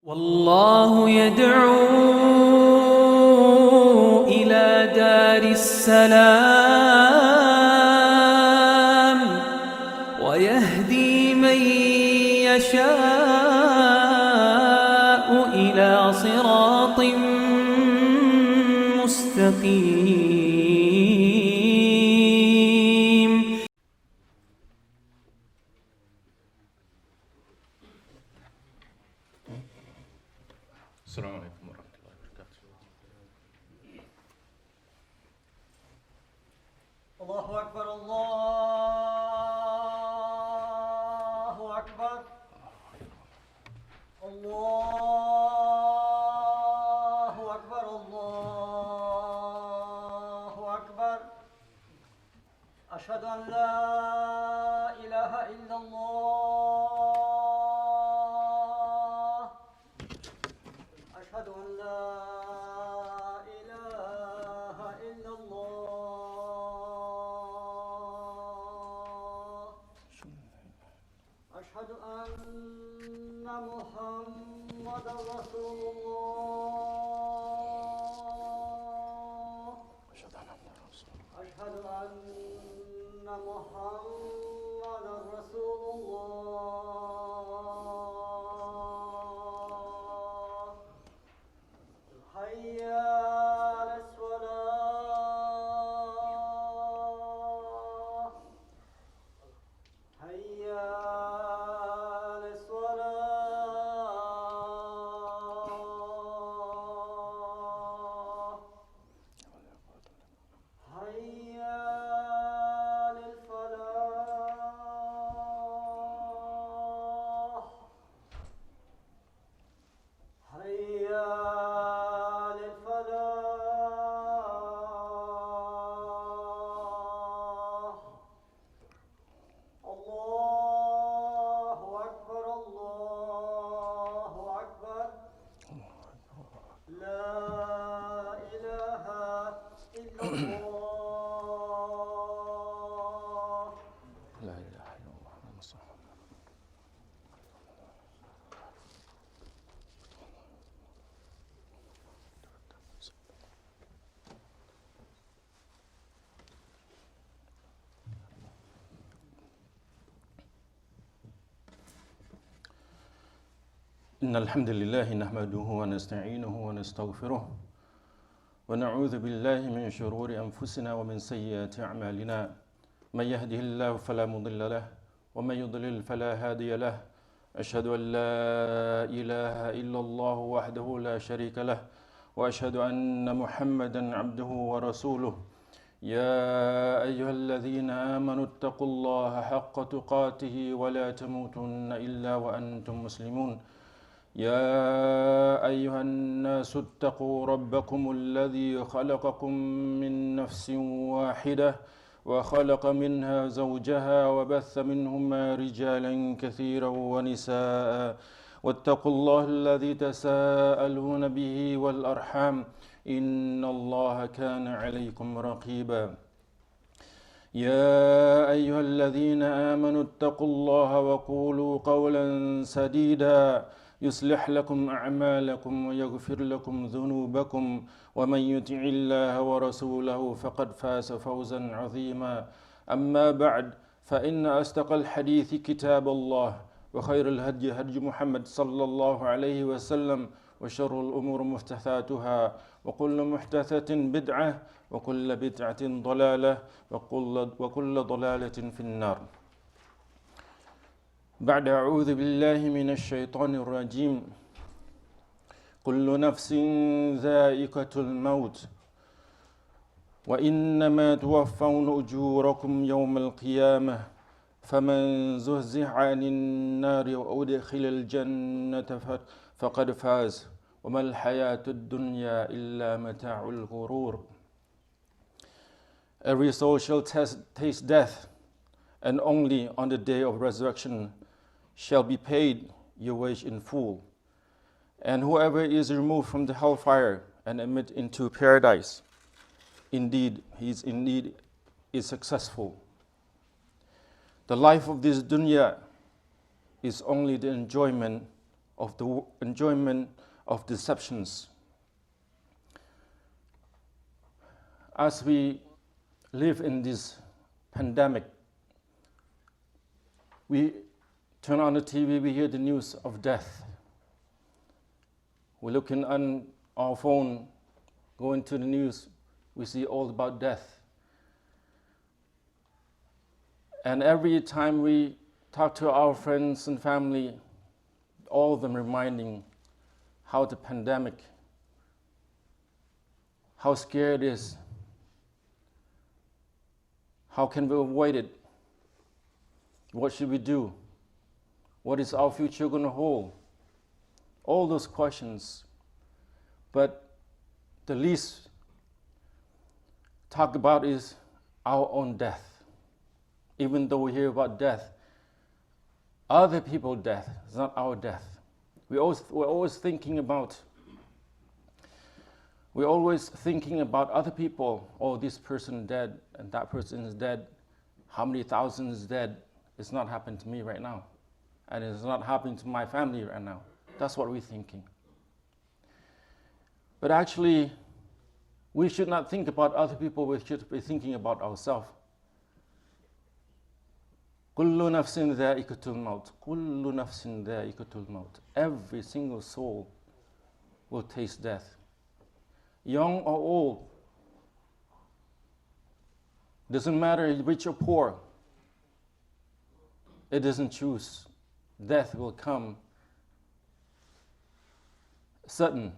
والله يدعو إلى دار السلام ويهدي من يشاء إلى صراط مستقيم. السلام عليكم ورحمة الله وبركاته. الله أكبر الله أكبر الله أكبر الله أكبر أشهد أن لا إله إلا الله أشهد أن لا إله إلا الله أشهد أن محمدا رسول الله أشهد أن محمدا رسول الله حي على الصلاة حي على الصلاة حي على الفلاح حي على الفلاح الله أكبر الله أكبر لا إله إلا الله لا إله إلا الله محمد رسول الله. إن الحمد لله نحمده ونستعينه ونستغفره ونعوذ بالله من شرور أنفسنا ومن سيئات أعمالنا من يهده الله فلا مضل له ومن يضلل فلا هادي له أشهد أن لا إله إلا الله وحده لا شريك له وأشهد أن محمدا عبده ورسوله يا أيها الذين آمنوا اتقوا الله حق تقاته ولا تموتن إلا وأنتم مسلمون يا أيها الناس اتقوا ربكم الذي خلقكم من نفس واحدة وخلق منها زوجها وبث منهما رجالا كثيرا ونساء واتقوا الله الذي تساءلون به والأرحام إن الله كان عليكم رقيبا يا أيها الذين آمنوا اتقوا الله وقولوا قولا سديدا يصلح لكم أعمالكم ويغفر لكم ذنوبكم ومن يطع الله ورسوله فقد فاز فوزا عظيما أما بعد فإن أصدق الحديث كتاب الله وخير الهدي هدي محمد صلى الله عليه وسلم وشر الأمور محدثاتها وكل محدثة بدعة وكل بدعة ضلالة وكل ضلالة في النار. بعد أعوذ بالله من الشيطان الرجيم كل نفس ذائقة الموت وإنما توفون أجوركم يوم القيامة فمن زحزح عن النار وأدخل الجنة فقد فاز وما الحياة الدنيا إلا متاع الغرور. Every soul shall taste death, and only on the day of resurrection shall be paid your wage in full. And whoever is removed from the hellfire and admitted into paradise, indeed, he is successful. The life of this dunya is only the enjoyment of the enjoyment of deceptions. As we live in this pandemic, we turn on the TV, we hear the news of death. We're looking on our phone, going to the news, we see all about death. And every time we talk to our friends and family, all of them reminding how the pandemic, how scary it is, how can we avoid it, what should we do, what is our future going to hold, all those questions. But the least talked about is our own death. Even though we hear about death, other people's death is not our death. We're always thinking about other people. Oh, this person dead, and that person is dead. How many thousands is dead? It's not happening to me right now. And it's not happening to my family right now. That's what we're thinking. But actually, we should not think about other people, we should be thinking about ourselves. كُلُّ نَفْسٍ ذَائِقَةُ الْمَوْتِ كُلُّ نَفْسٍ ذَائِقَةُ الْمَوْتِ. Every single soul will taste death. Young or old, doesn't matter rich or poor, it doesn't choose. Death will come sudden.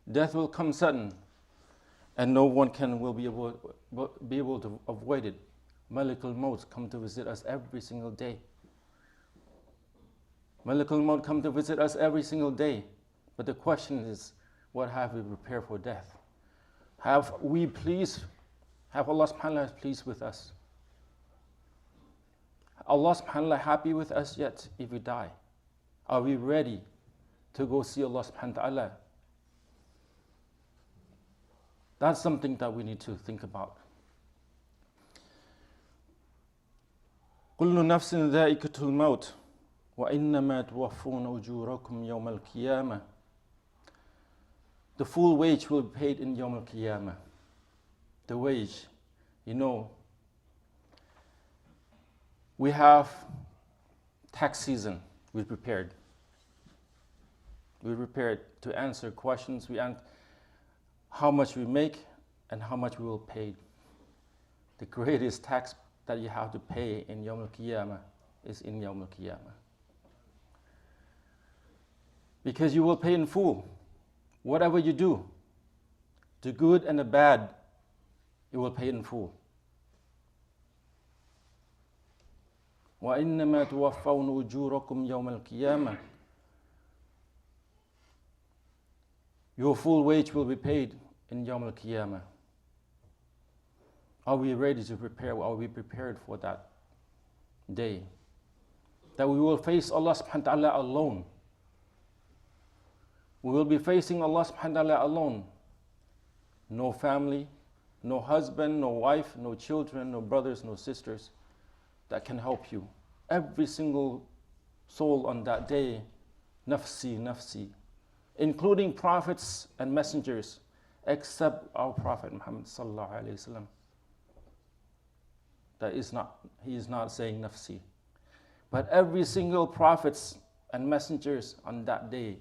Death will come sudden, and no one will be able to avoid it. Malakul Maut come to visit us every single day. Malakul Maut come to visit us every single day. But the question is, what have we prepared for death? Have Allah subhanahu wa ta'ala pleased with us? Allah subhanahu wa ta'ala happy with us yet if we die? Are we ready to go see Allah subhanahu wa ta'ala? That's something that we need to think about. كُلُّ نَفْسٍ ذَائِقَةُ الْمَوْتِ وَإِنَّمَا تُوَفُّونَ أُجُورَكُمْ يَوْمَ الْقِيَامَةِ. The full wage will be paid in Yawm al-Qiyamah. The wage, we have tax season. We prepared. We prepared to answer questions. We answer how much we make and how much we will pay. The greatest tax that you have to pay in Yawm al-Qiyamah is in Yawm al-Qiyamah. Because you will pay in full. Whatever you do, the good and the bad, you will pay in full. وَإِنَّمَا تُوَفَّوْنَ أُجُورَكُمْ يَوْمَ الْقِيَامَةِ. Your full wage will be paid in Yawm al-Qiyamah. Are we ready to prepare? Are we prepared for that day? That we will face Allah subhanahu wa ta'ala alone. We will be facing Allah subhanahu wa ta'ala alone. No family, no husband, no wife, no children, no brothers, no sisters that can help you. Every single soul on that day, nafsi, nafsi, including prophets and messengers, except our Prophet Muhammad sallallahu alaihi wasallam. He is not saying nafsi. But every single prophets and messengers on that day,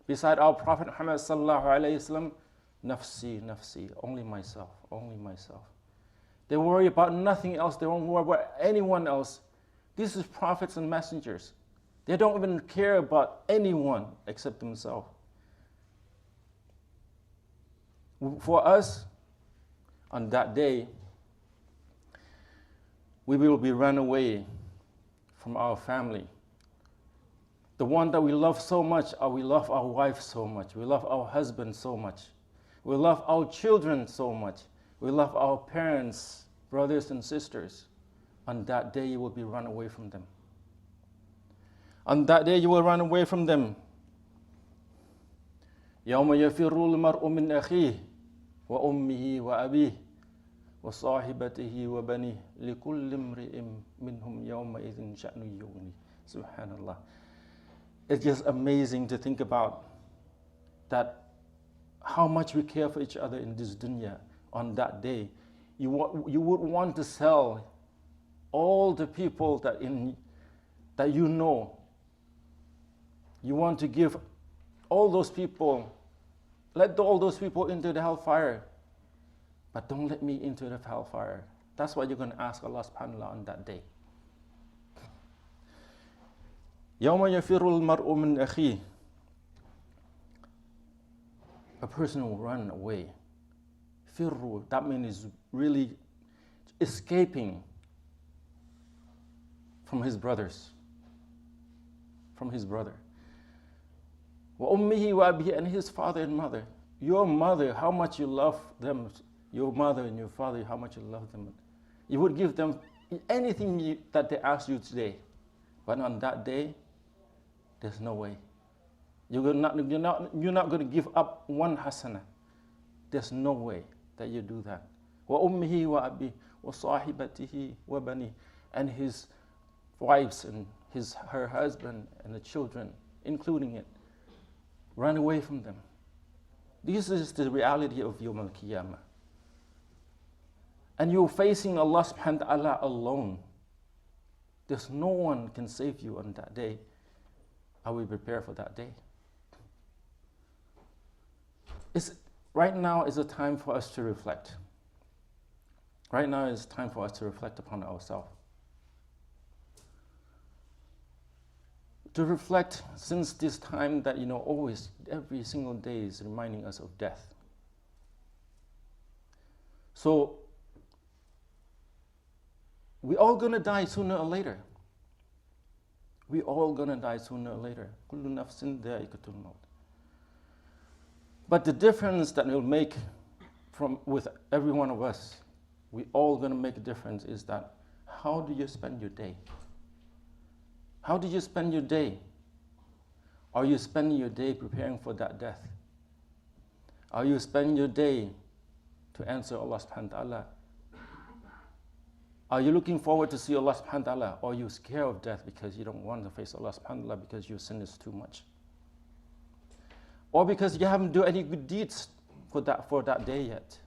beside our Prophet Muhammad sallallahu alaihi wasallam, nafsi, nafsi, only myself, only myself. They worry about nothing else. They don't worry about anyone else. This is prophets and messengers. They don't even care about anyone except themselves. For us, on that day, we will be run away from our family. The one that we love so much, we love our wife so much. We love our husband so much. We love our children so much. We love our parents, brothers and sisters. On that day, you will be run away from them. On that day, you will run away from them. يَوْمَ يَفِرُّ الْمَرْءُ مِنْ أَخِيهِ وَأُمِّهِ وَأَبِيهِ وَصَاحِبَتِهِ وَبَنِيهِ لِكُلِّ امْرِئٍ مِّنْهُمْ يَوْمَئِذٍ شَأْنٌ يُغْنِيهِ. Subhanallah. It's just amazing to think about that, how much we care for each other in this dunya. On that day, you would want to sell all the people that you know. You want to give all those people, let all those people into the hellfire, but don't let me into the hellfire. That's what you're going to ask Allah subhanahu wa ta'ala on that day. يَوْمَ يَفِرُّ الْمَرْءُ مِنْ أَخِيهِ. A person will run away. Firru, that means really escaping from his brothers, from his brother. وَأُمِّهِ وَأَبِهِ, and his father and mother. Your mother, how much you love them. Your mother and your father, how much you love them. You would give them anything that they ask you today. But on that day, there's no way. You're not going to give up one hasana. There's no way that you do that. وَأُمِّهِ وَأَبِهِ وَصَاحِبَتِهِ وَبَنِهِ, and his wives and her husband and the children, including it. Run away from them. This is the reality of Yawm al-Qiyamah. And you're facing Allah subhanahu wa ta'ala alone. There's no one can save you on that day. Are we prepared for that day? Right now is a time for us to reflect. Right now is time for us to reflect upon ourselves. To reflect since this time that, always, every single day is reminding us of death. So, we're all going to die sooner or later. We're all going to die sooner or later. كُلُّ نَفْسٍ ذَائِقَةُ الْمَوْتِ. But the difference that it will make with every one of us, we all going to make a difference, is that how do you spend your day? How do you spend your day? Are you spending your day preparing for that death? Are you spending your day to answer Allah subhanahu wa ta'ala? Are you looking forward to see Allah subhanahu wa ta'ala? Or are you scared of death because you don't want to face Allah subhanahu wa ta'ala because your sin is too much? Or because you haven't done any good deeds for that day yet.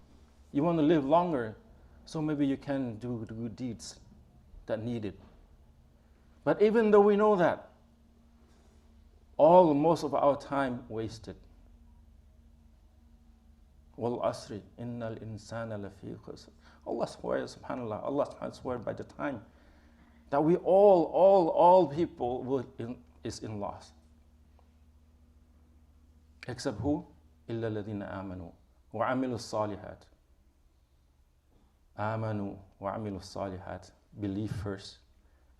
You want to live longer, so maybe you can do the good deeds that needed. But even though we know that, most of our time wasted. Wal asri, innal insana lafi khusr. Allah swears, subhanAllah, Allah swears by the time that we all people is in loss. Except who? إِلَّا الَّذِينَ آمَنُوا وَعَمِلُوا الصَّالِحَاتِ. آمَنُوا وَعَمِلُوا الصَّالِحَاتِ. Believe first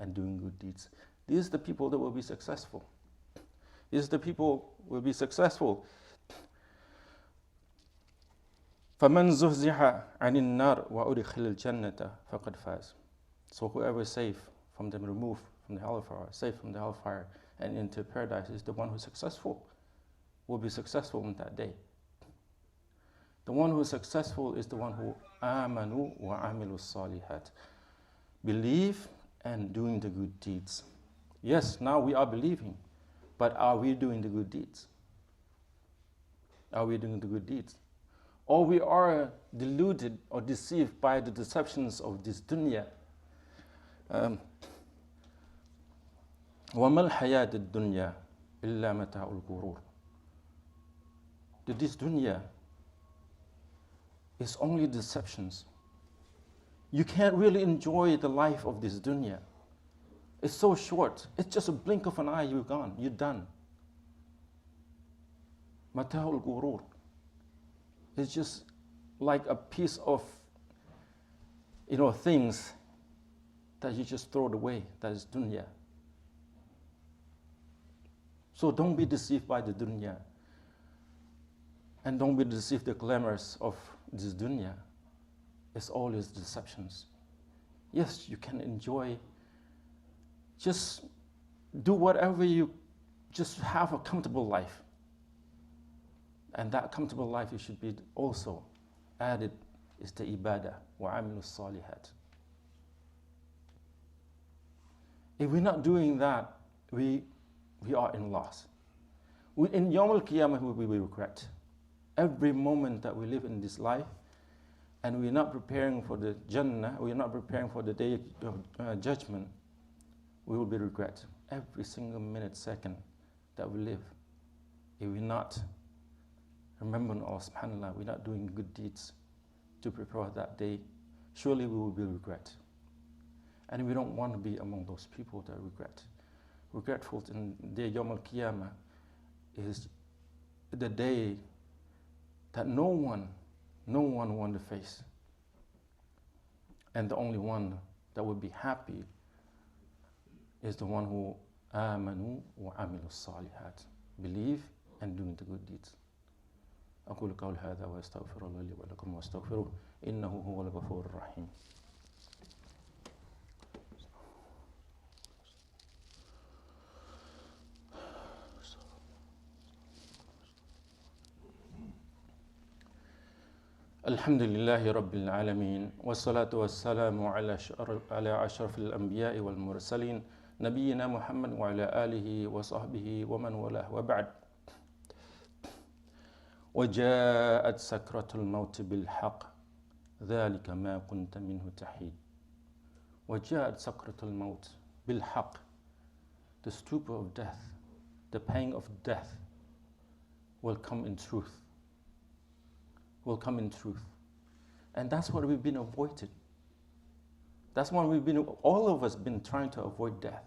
and doing good deeds. These are the people that will be successful. These are the people who will be successful. فَمَنْ زُحْزِحَ عَنِ النَّارِ وَأُدْخِلَ الْجَنَّةَ فَقَدْ فَازَ. So whoever is safe from them, removed from the hellfire, safe from the hellfire, and into paradise is the one who is successful. Will be successful on that day. The one who is successful is the one who amanu wa amilu salihat. Believe and doing the good deeds. Yes, now we are believing, but are we doing the good deeds? Are we doing the good deeds? Or we are deluded or deceived by the deceptions of this dunya. وَمَا الْحَيَاةُ الدُّنْيَا إِلَّا مَتَاعُ الْغُرُورِ. This dunya is only deceptions. You can't really enjoy the life of this dunya. It's so short. It's just a blink of an eye, you're gone, you're done. Mata'ul gurur. It's just like a piece of, things that you just throw it away. That is dunya. So don't be deceived by the dunya. And don't be deceived the glamours of this dunya. It's all these deceptions. Yes, you can enjoy. Just do whatever you, just have a comfortable life. And that comfortable life, you should be also added is the ibadah, wa amilu salihat. If we're not doing that, we are in loss. In Yawm al-Qiyamah, we will regret. Every moment that we live in this life, and we're not preparing for the Jannah, we're not preparing for the day of judgment, we will be regret. Every single minute, second that we live, if we're not remembering Allah subhanahu wa ta'ala, we're not doing good deeds to prepare that day, surely we will be regret. And we don't want to be among those people that regret. Regretful in the Yawm al-Qiyamah is the day that no one want to face. And the only one that would be happy is the one who amanu wa amilu salihat, believe and doing the good deeds. أقول قول هذا وأستغفر الله لي ولكم واستغفروه إنه هو الغفور الرحيم. الحمد لله رب العالمين والصلاة والسلام على أشرف الأنبياء والمرسلين نبينا محمد وعلى آله وصحبه ومن والاه وبعد. وجاءت سكرة الموت بالحق ذلك ما كنت منه تحيد. وجاءت سكرة الموت بالحق. The stupor of death, the pain of death will come in truth. Will come in truth. And that's what we've been avoiding. That's what all of us been trying to avoid death.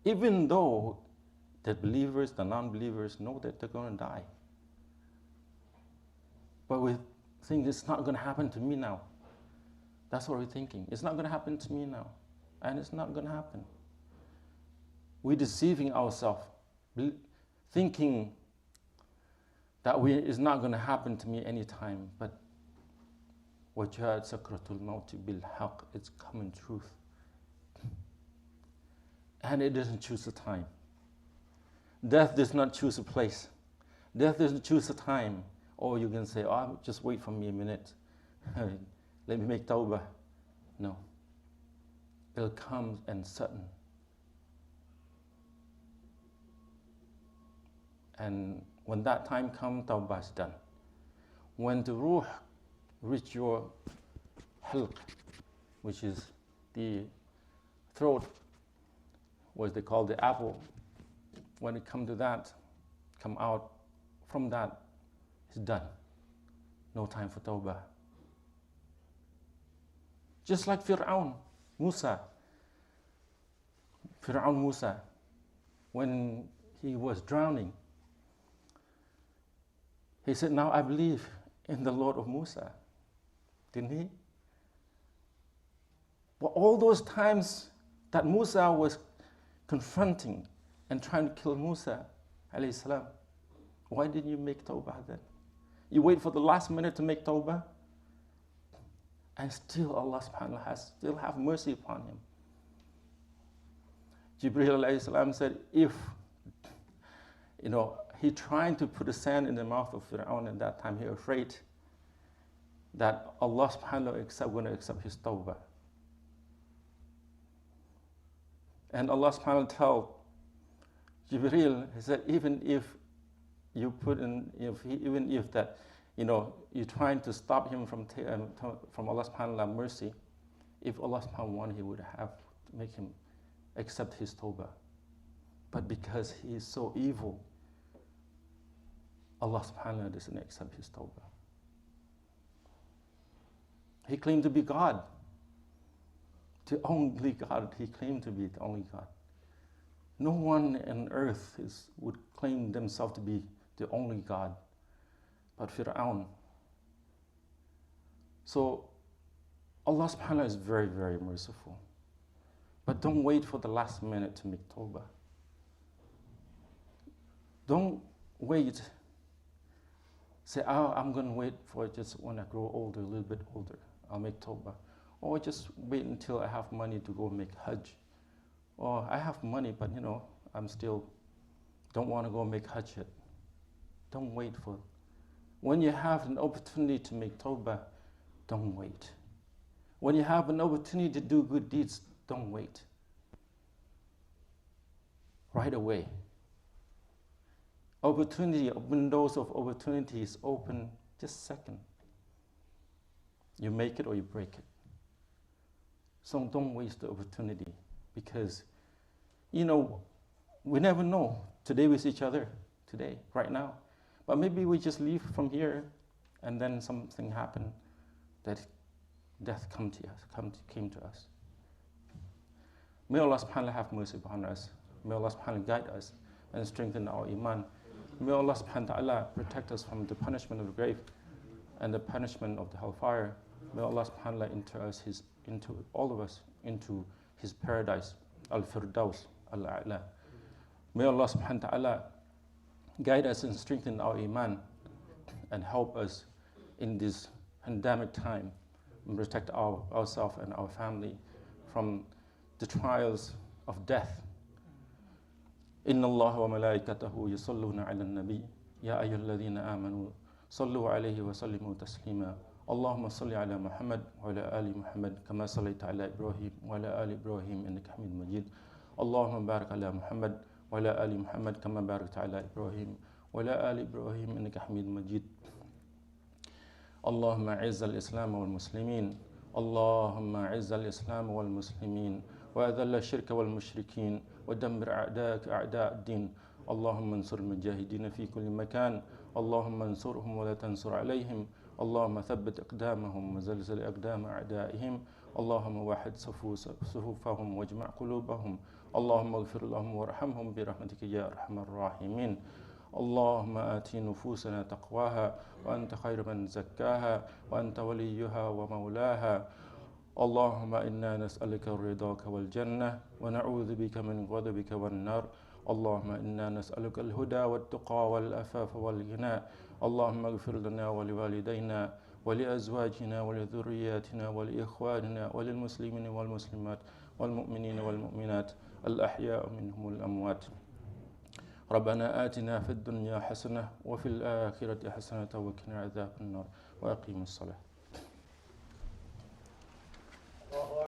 Even though the believers, the non-believers know that they're going to die. But we think it's not going to happen to me now. That's what we're thinking. It's not going to happen to me now. And it's not going to happen. We're deceiving ourselves, thinking that it's not going to happen to me anytime, but وَجَاءَتْ سَكْرَةُ الْمَوْتِ بِالْحَقِّ, it's coming truth. And it doesn't choose a time. Death does not choose a place. Death doesn't choose a time. Or you can say, oh, just wait for me a minute. Let me make tawbah. No. It'll come and sudden. And when that time comes, tawbah is done. When the ruh reach your halq, which is the throat, what they call the apple, when it come to that, come out from that, it's done. No time for tawbah. Just like Fir'aun, Musa, when he was drowning, he said, now I believe in the Lord of Musa. Didn't he? But all those times that Musa was confronting and trying to kill Musa, alayhi salam, why didn't you make tawbah then? You wait for the last minute to make tawbah? And still Allah subhanahu wa ta'ala still have mercy upon him. Jibreel alayhi salam said, if, he trying to put the sand in the mouth of Fir'aun at that time, he afraid that Allah subhanahu wa ta'ala going to accept his tawbah. And Allah subhanahu wa ta'ala tell Jibreel, he said, even if you put in, even if that, you're trying to stop him from Allah subhanahu wa ta'ala mercy, if Allah subhanahu wa ta'ala wanted, he would have to make him accept his tawbah. But because he is so evil, Allah subhanahu wa ta'ala doesn't accept his tawbah. He claimed to be God. The only God. He claimed to be the only God. No one on earth would claim themselves to be the only God but Fir'aun. So Allah subhanahu wa ta'ala is very, very merciful. But don't wait for the last minute to make tawbah. Don't wait. Say, I'm going to wait for just when I grow older, a little bit older, I'll make tawbah. Or just wait until I have money to go make hajj. Or I have money, but I'm still don't want to go make hajj yet. Don't wait for. When you have an opportunity to make tawbah, don't wait. When you have an opportunity to do good deeds, don't wait. right away. Windows of opportunities open just second. You make it or you break it. So don't waste the opportunity, because, we never know. Today we see each other, right now. But maybe we just leave from here and then something happened that death came to us. May Allah subhanahu wa ta'ala have mercy upon us. May Allah subhanahu wa ta'ala guide us and strengthen our iman. May Allah subhanahu wa ta'ala protect us from the punishment of the grave and the punishment of the hellfire. May Allah subhanahu wa ta'ala enter us into all of us into His paradise, Al-Firdaus, Al-A'la. May Allah subhanahu wa ta'ala guide us and strengthen our iman and help us in this pandemic time and protect ourselves and our family from the trials of death. Inna Allah wa malaikatahu yusalluna ala nabi ya ayyuhalladhina amanu sallu alayhi wa sallimu taslima. Allahumma salli ala Muhammad wa ala ali Muhammad kama sallaita ala Ibrahim wa ala ali Ibrahim innaka Hamidum Majid. Allahumma barik ala Muhammad wa ala ali Muhammad kama barakta ala Ibrahim wa ala ali Ibrahim innaka Hamidum Majid. Allahumma a'izz al-Islam wal Muslimin. Allahumma a'izz al-Islam wal Muslimin wa adhall ash-shirka wal mushrikeen wa dammir a'da'aka a'da' ad-din. Allahumma ansur al-mujahideen fi kulli makan. Allahumma ansurhum wa la tansur alayhim. اللهم ثبت أقدامهم وزلزل أقدام أعدائهم. اللهم وحد صفوفهم واجمع قلوبهم. اللهم اغفر لهم وارحمهم برحمتك يا أرحم الراحمين. اللهم آت نفوسنا تقواها وأنت خير من زكاها وأنت وليها ومولاها. اللهم إنا نسألك رضاك والجنة ونعوذ بك من غضبك والنار. اللهم إنا نسألك الهدى والتقى والعفاف والغنى. اللهم اغفر لنا ولوالدينا ولأزواجنا ولذرياتنا ولإخواننا وللمسلمين والمسلمات والمؤمنين والمؤمنات الأحياء منهم والأموات. ربنا آتنا في الدنيا حسنة وفي الآخرة حسنة وقنا عذاب النار وأقيموا الصلاة.